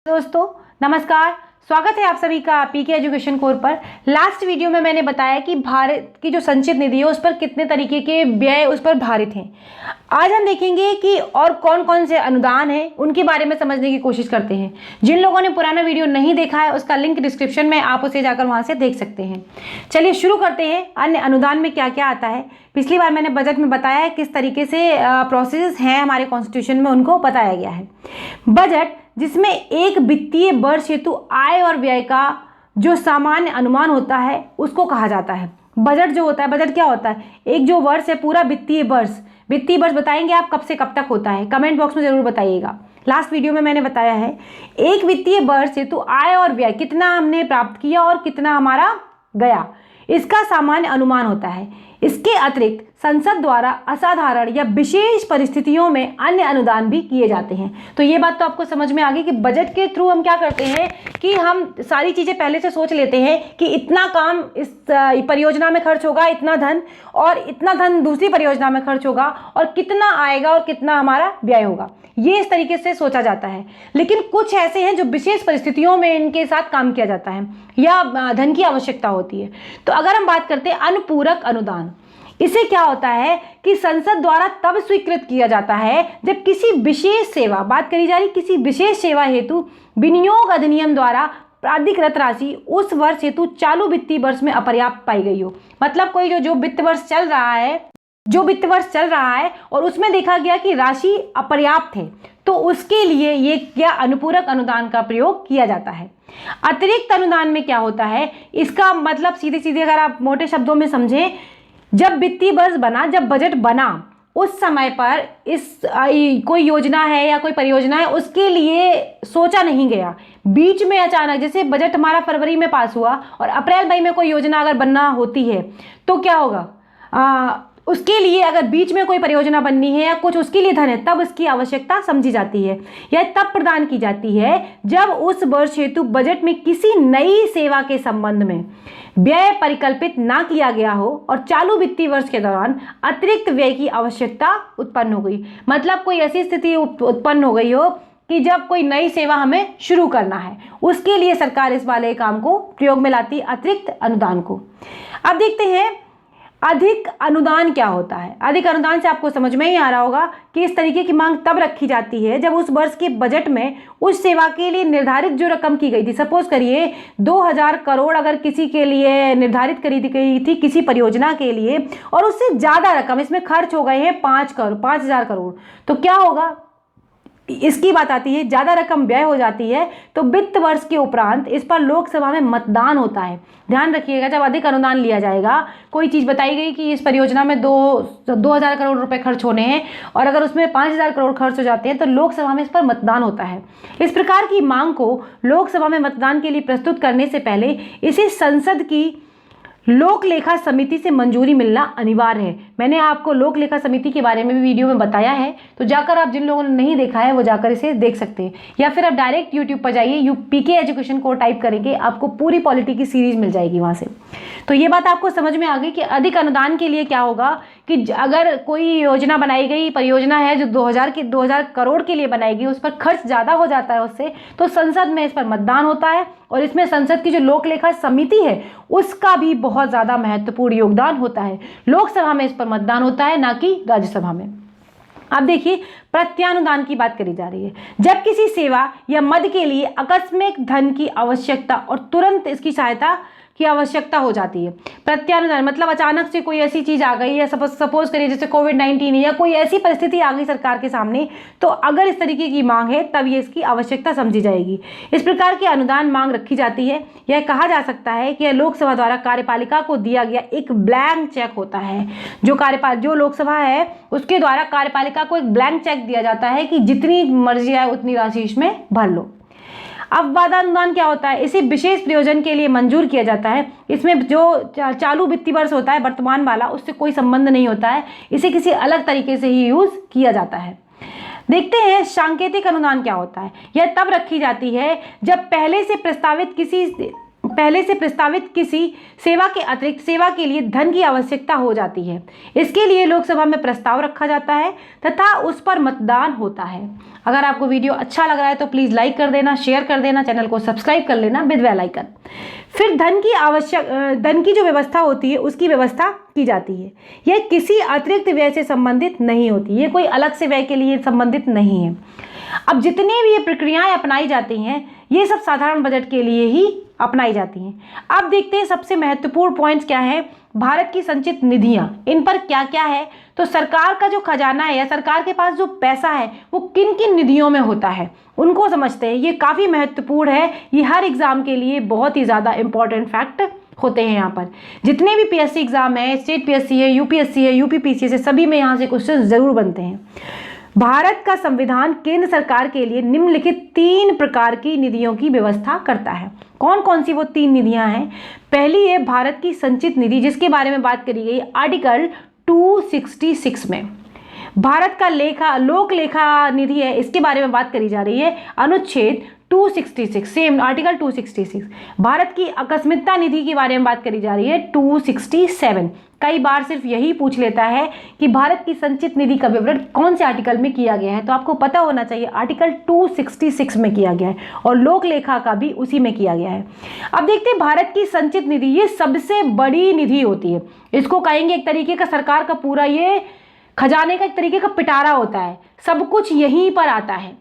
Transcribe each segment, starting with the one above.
दोस्तों नमस्कार, स्वागत है आप सभी का पीके एजुकेशन कोर पर। लास्ट वीडियो में मैंने बताया कि भारत की जो संचित निधि है उस पर कितने तरीके के व्यय उस पर भारित हैं। आज हम देखेंगे कि और कौन कौन से अनुदान हैं उनके बारे में समझने की कोशिश करते हैं। जिन लोगों ने पुराना वीडियो नहीं देखा है उसका लिंक डिस्क्रिप्शन में, आप उसे जाकर वहां से देख सकते हैं। चलिए शुरू करते हैं। अन्य अनुदान में क्या क्या आता है। पिछली बार मैंने बजट में बताया है किस तरीके से प्रोसेस हैं हमारे कॉन्स्टिट्यूशन में, उनको बताया गया है। बजट जिसमें एक वित्तीय वर्ष हेतु आय और व्यय का जो सामान्य अनुमान होता है उसको कहा जाता है बजट। जो होता है बजट क्या होता है, एक जो वर्ष है पूरा वित्तीय वर्ष बताएंगे आप कब से कब तक होता है, कमेंट बॉक्स में जरूर बताइएगा। लास्ट वीडियो में मैंने बताया है एक वित्तीय वर्ष हेतु आय और व्यय कितना हमने प्राप्त किया और कितना हमारा गया, इसका सामान्य अनुमान होता है। इसके अतिरिक्त संसद द्वारा असाधारण या विशेष परिस्थितियों में अन्य अनुदान भी किए जाते हैं। तो ये बात तो आपको समझ में आ गई कि बजट के थ्रू हम क्या करते हैं कि हम सारी चीज़ें पहले से सोच लेते हैं कि इतना काम इस परियोजना में खर्च होगा, इतना धन, और इतना धन दूसरी परियोजना में खर्च होगा, और कितना आएगा और कितना हमारा व्यय होगा, ये इस तरीके से सोचा जाता है। लेकिन कुछ ऐसे हैं जो विशेष परिस्थितियों में इनके साथ काम किया जाता है या धन की आवश्यकता होती है। तो अगर हम बात करते हैं अनुपूरक अनुदान, इसे क्या होता है कि संसद द्वारा तब स्वीकृत किया जाता है जब किसी विशेष सेवा, बात करी जा रही किसी विशेष सेवा हेतु विनियोग अधिनियम द्वारा प्राधिकृत राशि उस वर्ष हेतु चालू वित्तीय वर्ष में अपर्याप्त पाई गई हो। मतलब कोई जो वित्त वर्ष चल रहा है और उसमें देखा गया कि राशि अपर्याप्त है, तो उसके लिए ये क्या अनुपूरक अनुदान का प्रयोग किया जाता है। अतिरिक्त अनुदान में क्या होता है, इसका मतलब सीधे सीधे अगर आप मोटे शब्दों में समझें, जब वित्तीय वर्ष बना, जब बजट बना, उस समय पर इस कोई योजना है या कोई परियोजना है उसके लिए सोचा नहीं गया, बीच में अचानक, जैसे बजट हमारा फरवरी में पास हुआ और अप्रैल मई में कोई योजना अगर बनना होती है तो क्या होगा, उसके लिए अगर बीच में कोई परियोजना बननी है या कुछ उसके लिए धन है, तब उसकी आवश्यकता समझी जाती है या तब प्रदान की जाती है जब उस वर्ष हेतु बजट में किसी नई सेवा के संबंध में व्यय परिकल्पित ना किया गया हो और चालू वित्तीय वर्ष के दौरान अतिरिक्त व्यय की आवश्यकता उत्पन्न हो गई। मतलब कोई ऐसी स्थिति उत्पन्न हो गई हो कि जब कोई नई सेवा हमें शुरू करना है, उसके लिए सरकार इस वाले काम को प्रयोग में लाती है, अतिरिक्त अनुदान को। अब देखते हैं अधिक अनुदान क्या होता है। अधिक अनुदान से आपको समझ में ही आ रहा होगा कि इस तरीके की मांग तब रखी जाती है जब उस वर्ष के बजट में उस सेवा के लिए निर्धारित जो रकम की गई थी, सपोज करिए 2000 करोड़ अगर किसी के लिए निर्धारित करी गई थी किसी परियोजना के लिए, और उससे ज़्यादा रकम इसमें खर्च हो गए हैं 5000 करोड़, तो क्या होगा, इसकी बात आती है, ज़्यादा रकम व्यय हो जाती है तो वित्त वर्ष के उपरांत इस पर लोकसभा में मतदान होता है। ध्यान रखिएगा, जब अधिक अनुदान लिया जाएगा, कोई चीज़ बताई गई कि इस परियोजना में 2000 करोड़ रुपए खर्च होने हैं और अगर उसमें 5000 करोड़ खर्च हो जाते हैं तो लोकसभा में इस पर मतदान होता है। इस प्रकार की मांग को लोकसभा में मतदान के लिए प्रस्तुत करने से पहले इसे संसद की लोक लेखा समिति से मंजूरी मिलना अनिवार्य है। मैंने आपको लोक लेखा समिति के बारे में भी वीडियो में बताया है, तो जाकर आप जिन लोगों ने नहीं देखा है वो जाकर इसे देख सकते हैं, या फिर आप डायरेक्ट यूट्यूब पर जाइए, पीके एजुकेशन को टाइप करेंगे, आपको पूरी पॉलिटी की सीरीज मिल जाएगी वहाँ से। तो ये बात आपको समझ में आ गई कि अधिक अनुदान के लिए क्या होगा कि अगर कोई योजना बनाई गई, परियोजना है जो 2000 करोड़ के लिए बनाई गई, उस पर खर्च ज़्यादा हो जाता है उससे, तो संसद में इस पर मतदान होता है और इसमें संसद की जो लोक लेखा समिति है उसका भी बहुत ज़्यादा महत्वपूर्ण योगदान होता है। लोकसभा में इस पर मतदान होता है, ना कि राज्यसभा में। अब देखिए प्रत्यानुदान की बात करी जा रही है। जब किसी सेवा या मद के लिए आकस्मिक धन की आवश्यकता और तुरंत इसकी सहायता की आवश्यकता हो जाती है। प्रत्यानुदान मतलब अचानक से कोई ऐसी चीज़ आ गई, या सपोज करिए जैसे कोविड-19 या कोई ऐसी परिस्थिति आ गई सरकार के सामने, तो अगर इस तरीके की मांग है तब ये इसकी आवश्यकता समझी जाएगी। इस प्रकार की अनुदान मांग रखी जाती है। यह कहा जा सकता है कि यह लोकसभा द्वारा कार्यपालिका को दिया गया एक ब्लैंक चेक होता है। जो लोकसभा है उसके द्वारा कार्यपालिका को एक ब्लैंक चेक दिया जाता है कि जितनी मर्जी आए उतनी राशि इसमें भर लो। अपवादानुदान क्या होता है, इसे विशेष प्रयोजन के लिए मंजूर किया जाता है। इसमें जो चालू वित्तीय वर्ष होता है वर्तमान वाला, उससे कोई संबंध नहीं होता है, इसे किसी अलग तरीके से ही यूज किया जाता है। देखते हैं सांकेतिक अनुदान क्या होता है। यह तब रखी जाती है जब पहले से प्रस्तावित किसी पहले से प्रस्तावित किसी सेवा के अतिरिक्त सेवा के लिए धन की आवश्यकता हो जाती है। इसके लिए लोकसभा में प्रस्ताव रखा जाता है तथा उस पर मतदान होता है। अगर आपको वीडियो अच्छा लग रहा है तो प्लीज़ लाइक कर देना, शेयर कर देना, चैनल को सब्सक्राइब कर लेना विद बेल आइकन। फिर धन की जो व्यवस्था होती है उसकी व्यवस्था की जाती है। यह किसी अतिरिक्त व्यय से संबंधित नहीं होती, ये कोई अलग से व्यय के लिए संबंधित नहीं है। अब जितनी भी ये प्रक्रियाएं अपनाई जाती हैं ये सब साधारण बजट के लिए ही अपनाई जाती हैं। अब देखते हैं सबसे महत्वपूर्ण पॉइंट्स क्या है। भारत की संचित निधियां, इन पर क्या क्या है। तो सरकार का जो खजाना है या सरकार के पास जो पैसा है वो किन किन निधियों में होता है उनको समझते हैं। ये काफ़ी महत्वपूर्ण है, ये हर एग्जाम के लिए बहुत ही ज़्यादा इंपॉर्टेंट फैक्ट होते हैं। यहाँ पर जितने भी पीएससी एग्जाम है, स्टेट पीएससी है, यूपीएससी है, यूपीपीसीएस है, सभी में यहाँ से क्वेश्चन जरूर बनते हैं। भारत का संविधान केंद्र सरकार के लिए निम्नलिखित 3 प्रकार की निधियों की व्यवस्था करता है। कौन कौन सी वो 3 निधियां हैं। पहली है भारत की संचित निधि, जिसके बारे में बात करी गई आर्टिकल 266 में। भारत का लोक लेखा निधि है, इसके बारे में बात करी जा रही है अनुच्छेद 266, सेम आर्टिकल 266। भारत की आकस्मिकता निधि के बारे में बात करी जा रही है 267। कई बार सिर्फ यही पूछ लेता है कि भारत की संचित निधि का विवरण कौन से आर्टिकल में किया गया है, तो आपको पता होना चाहिए आर्टिकल 266 में किया गया है और लोक लेखा का भी उसी में किया गया है। अब देखते हैं भारत की संचित निधि, ये सबसे बड़ी निधि होती है। इसको कहेंगे एक तरीके का सरकार का पूरा ये खजाने का एक तरीके का पिटारा होता है, सब कुछ यहीं पर आता है।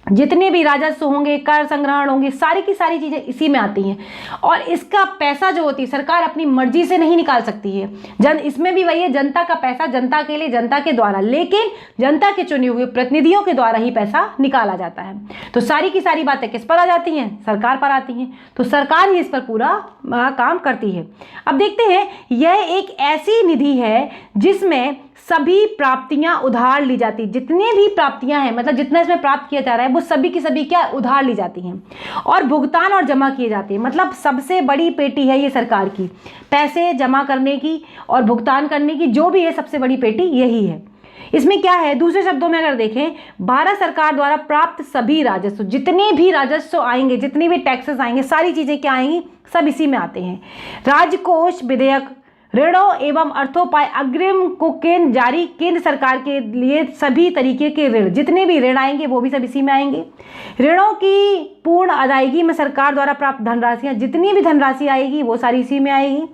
जितने भी राजस्व होंगे, कर संग्रहण होंगे, सारी की सारी चीज़ें इसी में आती हैं। और इसका पैसा जो होती है सरकार अपनी मर्जी से नहीं निकाल सकती है। इसमें भी वही है, जनता का पैसा जनता के लिए, जनता के द्वारा, लेकिन जनता के चुने हुए प्रतिनिधियों के द्वारा ही पैसा निकाला जाता है। तो सारी की सारी बातें किस पर आ जाती हैं, सरकार पर आती हैं। तो सरकार ही इस पर पूरा काम करती है। अब देखते हैं, यह एक ऐसी निधि है जिसमें सभी प्राप्तियां उधार ली जाती, जितनी भी प्राप्तियां हैं, मतलब जितना इसमें प्राप्त किया जा रहा है वो सभी की सभी क्या उधार ली जाती हैं और भुगतान और जमा किए जाते हैं। मतलब सबसे बड़ी पेटी है ये सरकार की, पैसे जमा करने की और भुगतान करने की जो भी है सबसे बड़ी पेटी यही है। इसमें क्या है, दूसरे शब्दों में अगर देखें, भारत सरकार द्वारा प्राप्त सभी राजस्व, जितने भी राजस्व आएंगे, जितने भी टैक्सेस आएंगे, सारी चीजें क्या आएंगी, सब इसी में आते हैं। राजकोष विधेयक, ऋणों एवं अर्थोपाय अग्रिम को केंद्र सरकार के लिए सभी तरीके के ऋण, जितने भी ऋण आएंगे वो भी सब इसी में आएंगे। ऋणों की पूर्ण अदायगी में सरकार द्वारा प्राप्त धनराशियां, जितनी भी धनराशि आएगी वो सारी इसी में आएगी।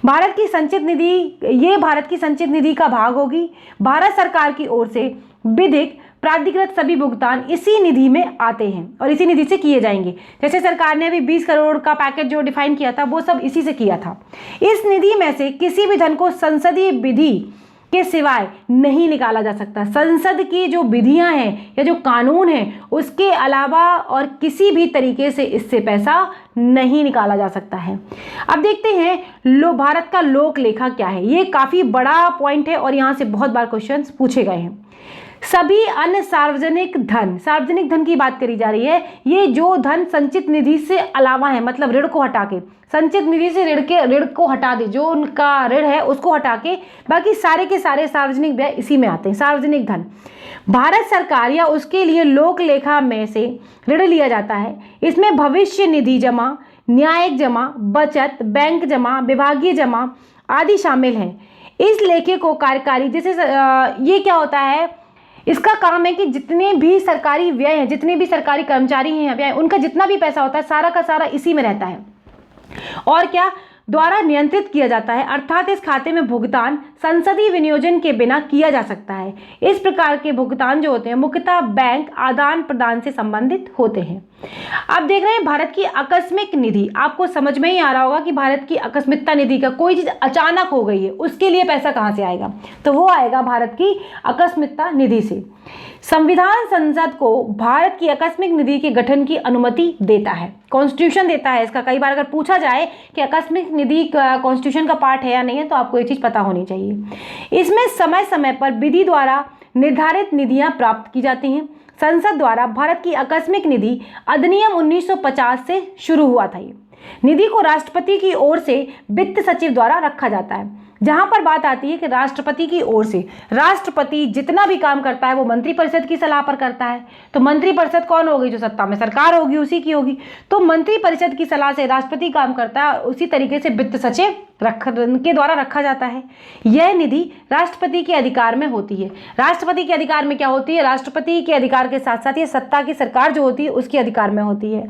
भारत की संचित निधि, ये भारत की संचित निधि का भाग होगी। भारत सरकार की ओर से विधिक प्राधिकृत सभी भुगतान इसी निधि में आते हैं और इसी निधि से किए जाएंगे। जैसे सरकार ने अभी 20 करोड़ का पैकेज जो डिफाइन किया था वो सब इसी से किया था। इस निधि में से किसी भी धन को संसदीय विधि के सिवाय नहीं निकाला जा सकता। संसद की जो विधियां हैं या जो कानून हैं उसके अलावा और किसी भी तरीके से इससे पैसा नहीं निकाला जा सकता है। अब देखते हैं भारत का लोक लेखा क्या है। ये काफ़ी बड़ा पॉइंट है और यहाँ से बहुत बार क्वेश्चन पूछे गए हैं। सभी अन्य सार्वजनिक धन की बात करी जा रही है। ये जो धन संचित निधि से अलावा है, मतलब ऋण को हटा के, संचित निधि से ऋण को हटा दे, जो उनका ऋण है उसको हटा के बाकी सारे के सारे सार्वजनिक व्यय इसी में आते हैं। सार्वजनिक धन भारत सरकार या उसके लिए लोक लेखा में से ऋण लिया जाता है। इसमें भविष्य निधि जमा, न्यायिक जमा, बचत, बैंक जमा, विभागीय जमा आदि शामिल हैं। इस लेखे को कार्यकारी, जैसे ये क्या होता है, इसका काम है कि जितने भी सरकारी व्यय हैं, जितने भी सरकारी कर्मचारी हैं व्यय, उनका जितना भी पैसा होता है सारा का सारा इसी में रहता है और क्या द्वारा नियंत्रित किया जाता है। अर्थात इस खाते में भुगतान संसदीय विनियोजन के बिना किया जा सकता है। इस प्रकार के भुगतान जो होते हैं मुख्यतः बैंक आदान प्रदान से संबंधित होते हैं। अब देख रहे हैं भारत की आकस्मिक निधि। आपको समझ में ही आ रहा होगा कि भारत की आकस्मिकता निधि का, कोई चीज़ अचानक हो गई है उसके लिए पैसा कहाँ से आएगा, तो वो आएगा भारत की आकस्मिकता निधि से। संविधान संसद को भारत की आकस्मिक निधि के गठन की अनुमति देता है, कॉन्स्टिट्यूशन देता है इसका। कई बार अगर पूछा जाए कि आकस्मिक निधि कॉन्स्टिट्यूशन का पार्ट है या नहीं है तो आपको ये चीज़ पता होनी चाहिए। इसमें समय समय पर विधि द्वारा निर्धारित निधियां प्राप्त की जाती हैं। संसद द्वारा भारत की आकस्मिक निधि अधिनियम 1950 से शुरू हुआ था। ये निधि को राष्ट्रपति की ओर से वित्त सचिव द्वारा रखा जाता है। जहां पर बात आती है कि राष्ट्रपति की ओर से राष्ट्रपति जितना भी काम करता है वो मंत्रिपरिषद की सलाह पर करता है। तो मंत्रिपरिषद कौन होगी? जो सत्ता में सरकार होगी उसी की होगी। तो मंत्रिपरिषद की सलाह से राष्ट्रपति काम करता है और उसी तरीके से वित्त सचिव के द्वारा रखा जाता है। यह निधि राष्ट्रपति के अधिकार में होती है। राष्ट्रपति के अधिकार में क्या होती है? राष्ट्रपति के अधिकार के साथ साथ ये सत्ता की सरकार जो होती है उसके अधिकार में होती है,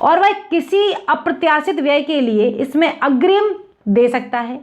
और वह किसी अप्रत्याशित व्यय के लिए इसमें अग्रिम दे सकता है,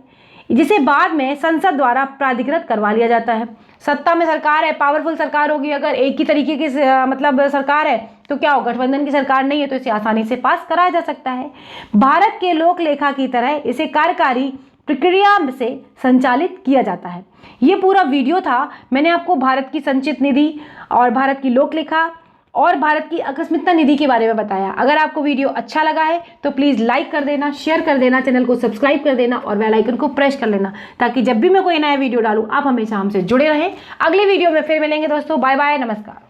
जिसे बाद में संसद द्वारा प्राधिकृत करवा लिया जाता है। सत्ता में सरकार है, पावरफुल सरकार होगी, अगर एक ही तरीके की मतलब सरकार है तो क्या हो, गठबंधन की सरकार नहीं है तो इसे आसानी से पास कराया जा सकता है। भारत के लोक लेखा की तरह इसे कार्यकारी प्रक्रिया से संचालित किया जाता है। ये पूरा वीडियो था, मैंने आपको भारत की संचित निधि और भारत की लोक लेखा और भारत की आकस्मिकता निधि के बारे में बताया। अगर आपको वीडियो अच्छा लगा है तो प्लीज़ लाइक कर देना, शेयर कर देना, चैनल को सब्सक्राइब कर देना और बेल आइकन को प्रेस कर लेना, ताकि जब भी मैं कोई नया वीडियो डालूं आप हमेशा हमसे जुड़े रहें। अगले वीडियो में फिर मिलेंगे दोस्तों। बाय बाय, नमस्कार।